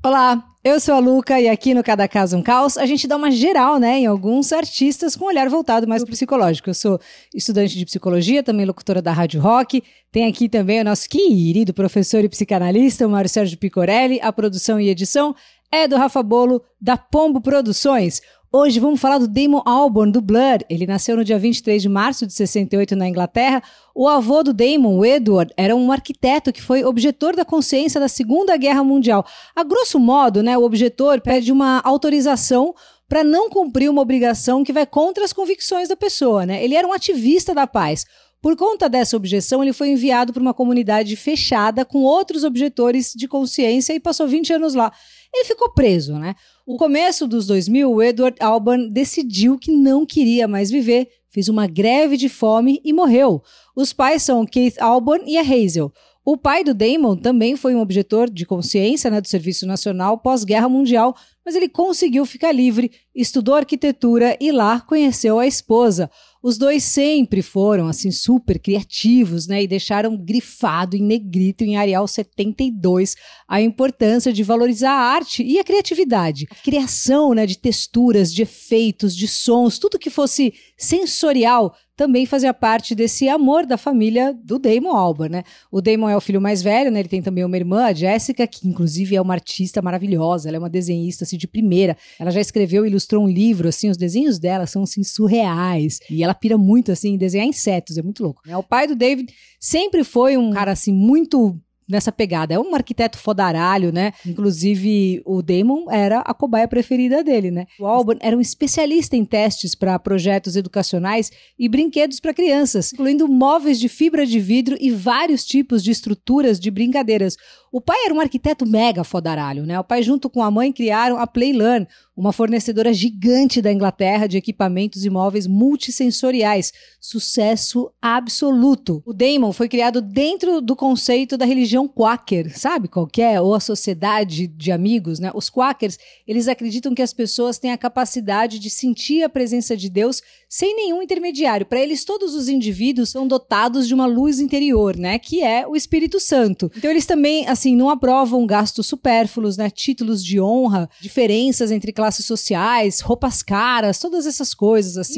Olá, eu sou a Luca e aqui no Cada Caso um Caos a gente dá uma geral, em alguns artistas com um olhar voltado mais para o psicológico. Eu sou estudante de psicologia, também locutora da Rádio Rock. Tem aqui também o nosso querido professor e psicanalista, o Mário Sérgio Picorelli. A produção e edição é do Rafa Bolo, da Pombo Produções. Hoje vamos falar do Damon Albarn, do Blur. Ele nasceu no dia 23 de março de 68 na Inglaterra. O avô do Damon, o Edward, era um arquiteto que foi objetor da consciência da Segunda Guerra Mundial. A grosso modo, o objetor pede uma autorização para não cumprir uma obrigação que vai contra as convicções da pessoa, Ele era um ativista da paz. Por conta dessa objeção, ele foi enviado para uma comunidade fechada com outros objetores de consciência e passou 20 anos lá. Ele ficou preso, O começo dos 2000, o Edward Albarn decidiu que não queria mais viver, fez uma greve de fome e morreu. Os pais são Keith Albarn e a Hazel. O pai do Damon também foi um objetor de consciência do Serviço Nacional pós-Guerra Mundial, mas ele conseguiu ficar livre, estudou arquitetura e lá conheceu a esposa. Os dois sempre foram, super criativos, e deixaram grifado em negrito em Arial 72 a importância de valorizar a arte e a criatividade. A criação, de texturas, de efeitos, de sons, tudo que fosse sensorial também fazia parte desse amor da família do Damon Albarn, O Damon é o filho mais velho, Ele tem também uma irmã, a Jessica, que inclusive é uma artista maravilhosa, ela é uma desenhista, de primeira. Ela já escreveu e ilustrou um livro, os desenhos dela são, surreais. E ela pira muito, em desenhar insetos, é muito louco. O pai do David sempre foi um cara, muito nessa pegada. É um arquiteto fodaralho, Inclusive, o Damon era a cobaia preferida dele, O Albarn era um especialista em testes para projetos educacionais e brinquedos para crianças, incluindo móveis de fibra de vidro e vários tipos de estruturas de brincadeiras. O pai era um arquiteto mega fodaralho, O pai junto com a mãe criaram a Playlearn, uma fornecedora gigante da Inglaterra de equipamentos e móveis multissensoriais. Sucesso absoluto. O Damon foi criado dentro do conceito da religião Quaker, sabe qual que é? Ou a sociedade de amigos, Os Quakers, eles acreditam que as pessoas têm a capacidade de sentir a presença de Deus sem nenhum intermediário. Para eles, todos os indivíduos são dotados de uma luz interior, que é o Espírito Santo. Então, eles também, não aprovam gastos supérfluos, títulos de honra, diferenças entre classes sociais, roupas caras, todas essas coisas,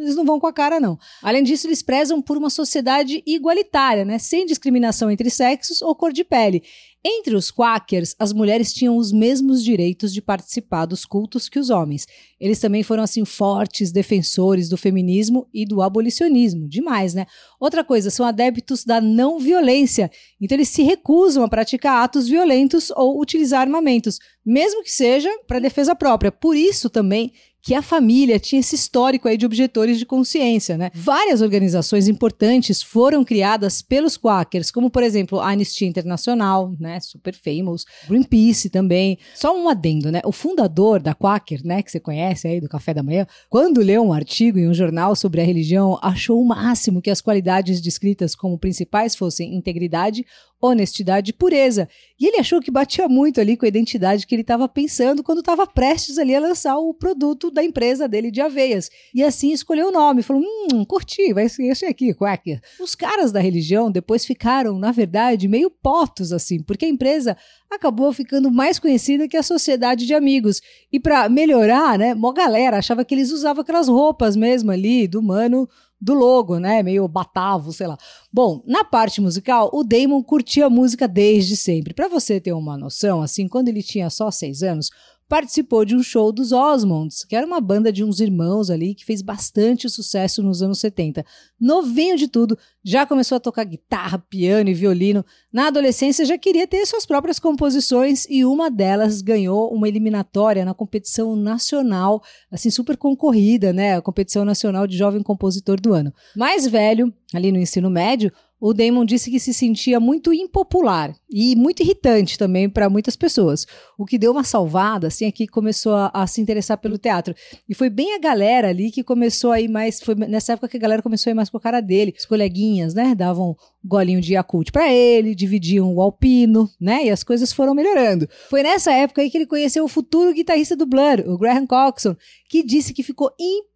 eles não vão com a cara, não. Além disso, eles prezam por uma sociedade igualitária, sem discriminação entre sexos ou cor de pele. Entre os Quakers, as mulheres tinham os mesmos direitos de participar dos cultos que os homens. Eles também foram, fortes defensores do feminismo e do abolicionismo. Demais, Outra coisa, são adeptos da não violência. Então, eles se recusam a praticar atos violentos ou utilizar armamentos, mesmo que seja para defesa própria. Por isso, também, que a família tinha esse histórico aí de objetores de consciência, Várias organizações importantes foram criadas pelos Quakers, como, por exemplo, a Anistia Internacional, super famous, Greenpeace também. Só um adendo, O fundador da Quaker, que você conhece aí do Café da Manhã, quando leu um artigo em um jornal sobre a religião, achou o máximo que as qualidades descritas como principais fossem integridade, honestidade e pureza. E ele achou que batia muito ali com a identidade que ele estava pensando quando estava prestes ali a lançar o produto da empresa dele de aveias. E assim escolheu o nome. Falou, curti, vai ser esse aqui, Quaker. Os caras da religião depois ficaram, na verdade, meio potos, porque a empresa acabou ficando mais conhecida que a sociedade de amigos. E para melhorar, mó galera achava que eles usavam aquelas roupas mesmo ali do mano do logo, meio batavo, sei lá. Bom, na parte musical, o Damon curtia música desde sempre. Para você ter uma noção, quando ele tinha só 6 anos, participou de um show dos Osmonds, que era uma banda de uns irmãos ali que fez bastante sucesso nos anos 70. Novinho de tudo, já começou a tocar guitarra, piano e violino. Na adolescência já queria ter suas próprias composições e uma delas ganhou uma eliminatória na competição nacional, super concorrida, a competição nacional de jovem compositor do ano. Mais velho, ali no ensino médio, o Damon disse que se sentia muito impopular e muito irritante também para muitas pessoas. O que deu uma salvada, é que começou a se interessar pelo teatro. E foi bem a galera ali que começou a ir mais, foi nessa época que a galera começou a ir mais com a cara dele. Os coleguinhas, davam um golinho de Yakult para ele, dividiam o alpino, e as coisas foram melhorando. Foi nessa época aí que ele conheceu o futuro guitarrista do Blur, o Graham Coxon, que disse que ficou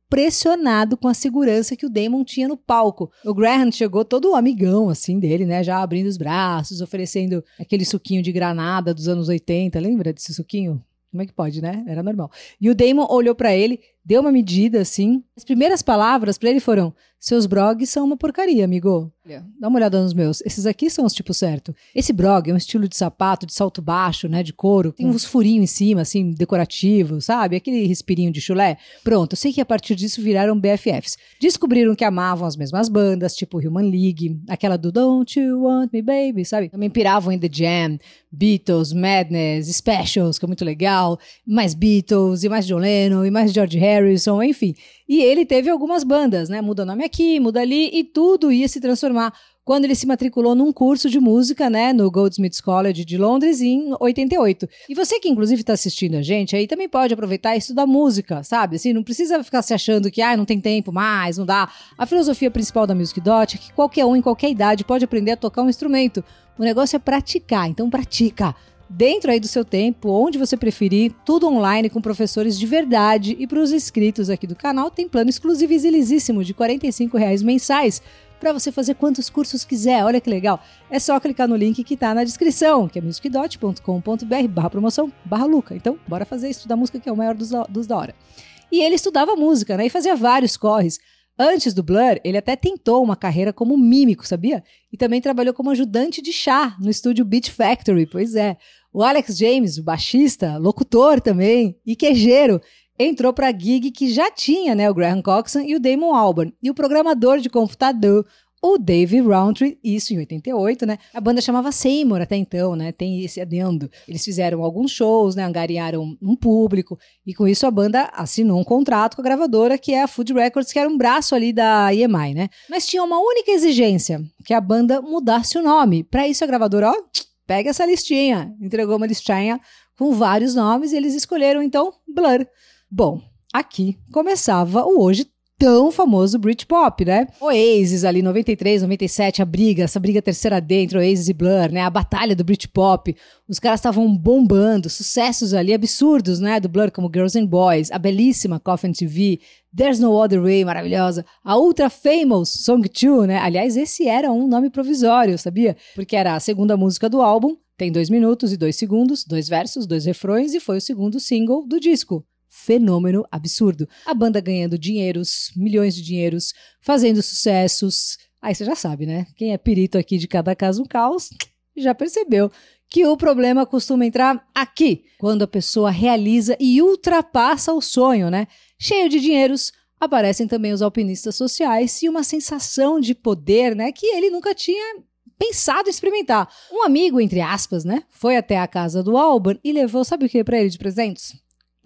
impressionado com a segurança que o Damon tinha no palco. O Graham chegou todo amigão, assim, dele, né? Já abrindo os braços, oferecendo aquele suquinho de granada dos anos 80. Lembra desse suquinho? Como é que pode, né? Era normal. E o Damon olhou pra ele, deu uma medida, assim. As primeiras palavras pra ele foram: seus brogues são uma porcaria, amigo. Dá uma olhada nos meus. Esses aqui são os tipos certo. Esse brog é um estilo de sapato, de salto baixo, né? De couro. Tem uns furinhos em cima, assim, decorativo, sabe? Aquele respirinho de chulé. Pronto, eu sei que a partir disso viraram BFFs. Descobriram que amavam as mesmas bandas, tipo Human League, aquela do Don't You Want Me Baby, sabe? Também piravam em The Jam, Beatles, Madness, Specials, que é muito legal. Mais Beatles, e mais John Lennon, e mais George Harrison, enfim. E ele teve algumas bandas, né? Muda nome aqui, muda ali, e tudo ia se transformar quando ele se matriculou num curso de música, né, no Goldsmiths College de Londres em 88. E você que inclusive está assistindo a gente aí também pode aproveitar e estudar música, sabe? Assim, não precisa ficar se achando que não tem tempo mais, não dá. A filosofia principal da Music Dot é que qualquer um em qualquer idade pode aprender a tocar um instrumento. O negócio é praticar, então pratica. Dentro aí do seu tempo, onde você preferir, tudo online com professores de verdade. E para os inscritos aqui do canal tem plano exclusivo e zilizíssimo de R$ 45,00 mensais para você fazer quantos cursos quiser. Olha que legal. É só clicar no link que tá na descrição, que é musicdot.com.br/promoção/Luca. Então, bora fazer estudar música, que é o maior dos da hora. E ele estudava música, né? E fazia vários corres. Antes do Blur, ele até tentou uma carreira como mímico, sabia? E também trabalhou como ajudante de chá no estúdio Beat Factory, pois é. O Alex James, o baixista, locutor também, e quejeiro, entrou para a gig que já tinha, né, o Graham Coxon e o Damon Albarn. E o programador de computador, o Dave Rowntree, isso em 88, né? A banda chamava Seymour até então, né? Tem esse adendo. Eles fizeram alguns shows, né? Angariaram um público e com isso a banda assinou um contrato com a gravadora, que é a Food Records, que era um braço ali da EMI, né? Mas tinha uma única exigência, que a banda mudasse o nome. Para isso a gravadora, pega essa listinha. Entregou uma listinha com vários nomes e eles escolheram então Blur. Bom, aqui começava o hoje tão famoso Britpop, né? Oasis ali, 93, 97, essa briga terceira D entre Oasis e Blur, né? A batalha do Britpop. Os caras estavam bombando, sucessos ali absurdos, né? Do Blur, como Girls and Boys, a belíssima Coffin TV, There's No Other Way, maravilhosa, a ultra famous Song 2, né? Aliás, esse era um nome provisório, sabia? Porque era a segunda música do álbum, tem 2 minutos e 2 segundos, 2 versos, 2 refrões e foi o segundo single do disco. Fenômeno absurdo. A banda ganhando dinheiros, milhões de dinheiros, fazendo sucessos. Aí você já sabe, né? Quem é perito aqui de Cada Caso um Caos já percebeu que o problema costuma entrar aqui, quando a pessoa realiza e ultrapassa o sonho, né? Cheio de dinheiros, aparecem também os alpinistas sociais e uma sensação de poder, né? Que ele nunca tinha pensado em experimentar. Um amigo, entre aspas, né? Foi até a casa do Albarn e levou, sabe o que para ele de presentes?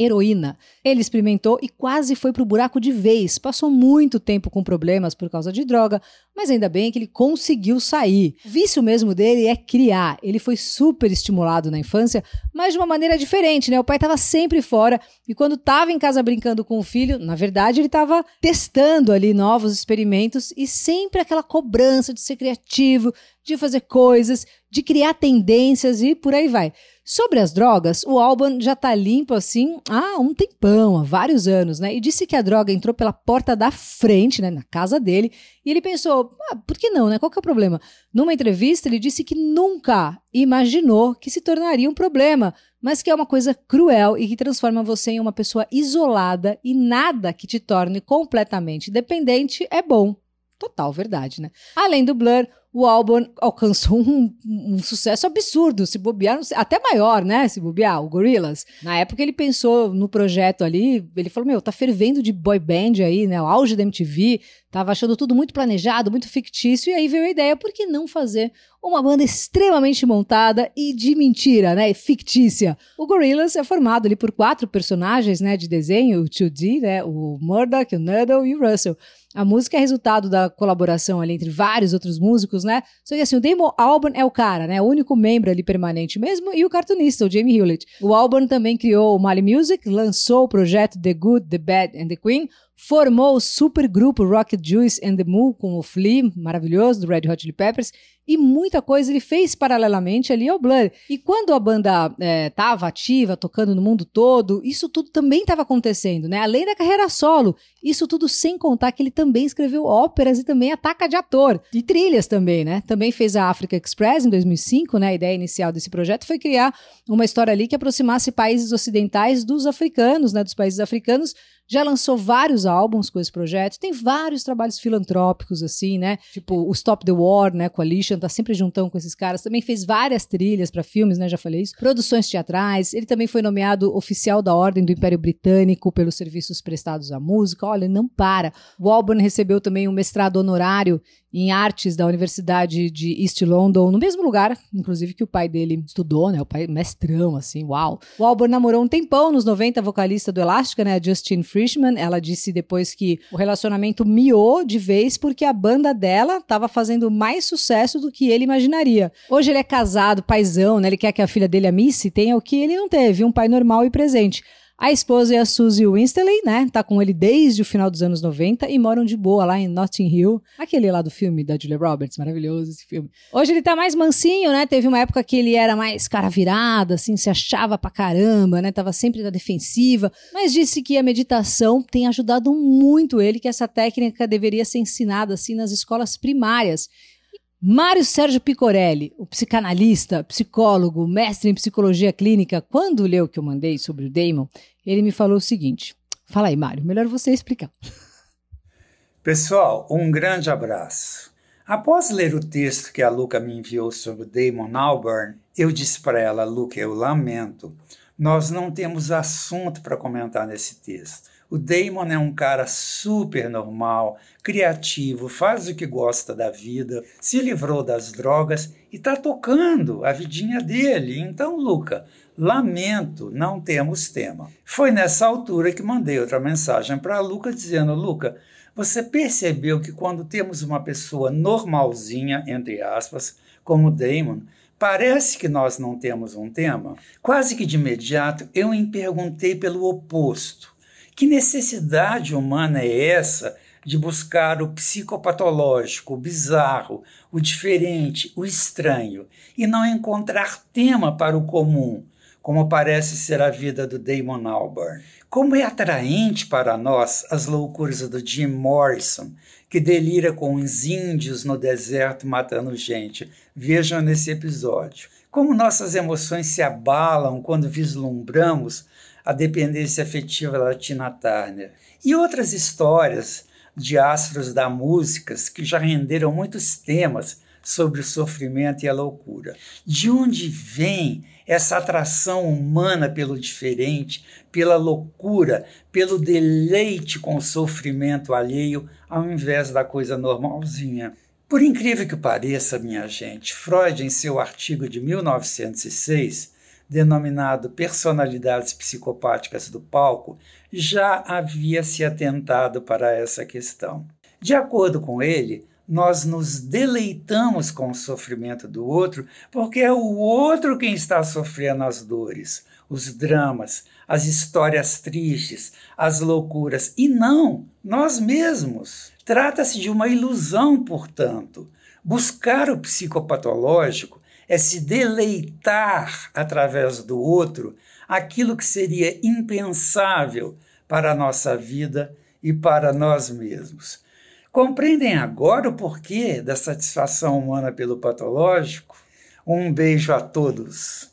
Heroína. Ele experimentou e quase foi pro buraco de vez. Passou muito tempo com problemas por causa de droga, mas ainda bem que ele conseguiu sair. O vício mesmo dele é criar. Ele foi super estimulado na infância, mas de uma maneira diferente, né? O pai estava sempre fora e quando estava em casa brincando com o filho, na verdade ele estava testando ali novos experimentos e sempre aquela cobrança de ser criativo, de fazer coisas, de criar tendências e por aí vai. Sobre as drogas, o Albarn já tá limpo assim há um tempão, há vários anos, né? E disse que a droga entrou pela porta da frente, né, na casa dele, e ele pensou, por que não, né? Qual que é o problema? Numa entrevista, ele disse que nunca imaginou que se tornaria um problema, mas que é uma coisa cruel e que transforma você em uma pessoa isolada e nada que te torne completamente dependente é bom. Total verdade, né? Além do Blur, o Albarn alcançou um sucesso absurdo, se bobear, até maior, né, se bobear, o Gorillaz. Na época ele pensou no projeto ali, ele falou, tá fervendo de boy band aí, né, o auge da MTV, tava achando tudo muito planejado, muito fictício, e aí veio a ideia, por que não fazer uma banda extremamente montada e de mentira, né, fictícia. O Gorillaz é formado ali por 4 personagens, né, de desenho, o 2D, né, o Murdoch, o Nuttall e o Russell. A música é resultado da colaboração ali entre vários outros músicos, né? Só que assim, o Damon Albarn é o cara, né? O único membro ali permanente mesmo, e o cartunista, o Jamie Hewlett. O Albarn também criou o Mali Music, lançou o projeto The Good, The Bad and The Queen, formou o supergrupo Rocket Juice and the Moo com o Flea, maravilhoso, do Red Hot Chili Peppers, e muita coisa ele fez paralelamente ali ao Blur. E quando a banda estava ativa, tocando no mundo todo, isso tudo também estava acontecendo, né? Além da carreira solo, isso tudo sem contar que ele também escreveu óperas e também ataca de ator. E trilhas também, né? Também fez a Africa Express em 2005, né? A ideia inicial desse projeto foi criar uma história ali que aproximasse países ocidentais dos africanos, né? Dos países africanos. Já lançou vários álbuns com esse projeto, tem vários trabalhos filantrópicos, assim, né? Tipo o Stop the War, né? Coalition, tá sempre juntão com esses caras. Também fez várias trilhas para filmes, né? Já falei isso. Produções teatrais. Ele também foi nomeado oficial da Ordem do Império Britânico pelos serviços prestados à música. Olha, não para. O Albarn recebeu também um mestrado honorário em artes da Universidade de East London, no mesmo lugar, inclusive, que o pai dele estudou, né? O pai mestrão, assim, uau. O Albarn namorou um tempão, nos 90, a vocalista do Elástica, né? A Justine Frischmann. Ela disse depois que o relacionamento miou de vez porque a banda dela estava fazendo mais sucesso do que ele imaginaria. Hoje ele é casado, paizão, né? Ele quer que a filha dele, a Missy, tenha o que ele não teve, um pai normal e presente. A esposa é a Suzy Winstanley, né? Tá com ele desde o final dos anos 90 e moram de boa lá em Notting Hill. Aquele lá do filme da Julia Roberts, maravilhoso esse filme. Hoje ele tá mais mansinho, né? Teve uma época que ele era mais cara virada, assim, se achava pra caramba, né? Tava sempre na defensiva, mas disse que a meditação tem ajudado muito ele, que essa técnica deveria ser ensinada, assim, nas escolas primárias. Mário Sérgio Picorelli, o psicanalista, psicólogo, mestre em psicologia clínica, quando leu o que eu mandei sobre o Damon, ele me falou o seguinte. Fala aí, Mário, melhor você explicar. Pessoal, um grande abraço. Após ler o texto que a Luca me enviou sobre o Damon Albarn, eu disse para ela, Luca, eu lamento, nós não temos assunto para comentar nesse texto. O Damon é um cara super normal, criativo, faz o que gosta da vida, se livrou das drogas e está tocando a vidinha dele. Então, Luca, lamento, não temos tema. Foi nessa altura que mandei outra mensagem para a Luca dizendo, Luca, você percebeu que quando temos uma pessoa normalzinha, entre aspas, como o Damon, parece que nós não temos um tema? Quase que de imediato eu me perguntei pelo oposto. Que necessidade humana é essa de buscar o psicopatológico, o bizarro, o diferente, o estranho, e não encontrar tema para o comum, como parece ser a vida do Damon Albarn? Como é atraente para nós as loucuras do Jim Morrison, que delira com os índios no deserto matando gente. Vejam nesse episódio. Como nossas emoções se abalam quando vislumbramos a dependência afetiva da Tina Turner. E outras histórias de astros da música que já renderam muitos temas sobre o sofrimento e a loucura. De onde vem essa atração humana pelo diferente, pela loucura, pelo deleite com o sofrimento alheio, ao invés da coisa normalzinha? Por incrível que pareça, minha gente, Freud, em seu artigo de 1906, denominado Personalidades Psicopáticas do Palco, já havia se atentado para essa questão. De acordo com ele, nós nos deleitamos com o sofrimento do outro porque é o outro quem está sofrendo as dores, os dramas, as histórias tristes, as loucuras, e não nós mesmos. Trata-se de uma ilusão, portanto. Buscar o psicopatológico é se deleitar através do outro aquilo que seria impensável para a nossa vida e para nós mesmos. Compreendem agora o porquê da satisfação humana pelo patológico? Um beijo a todos.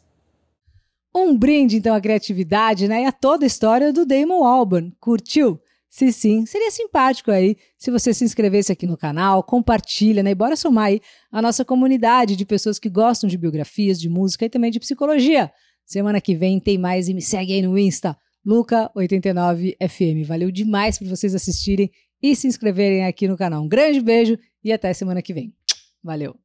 Um brinde, então, à criatividade, né? E a toda a história do Damon Albarn. Curtiu? Se sim, seria simpático aí se você se inscrevesse aqui no canal, compartilha, né? E bora somar aí a nossa comunidade de pessoas que gostam de biografias, de música e também de psicologia. Semana que vem tem mais e me segue aí no Insta, Luca89FM. Valeu demais por vocês assistirem e se inscreverem aqui no canal. Um grande beijo e até semana que vem. Valeu!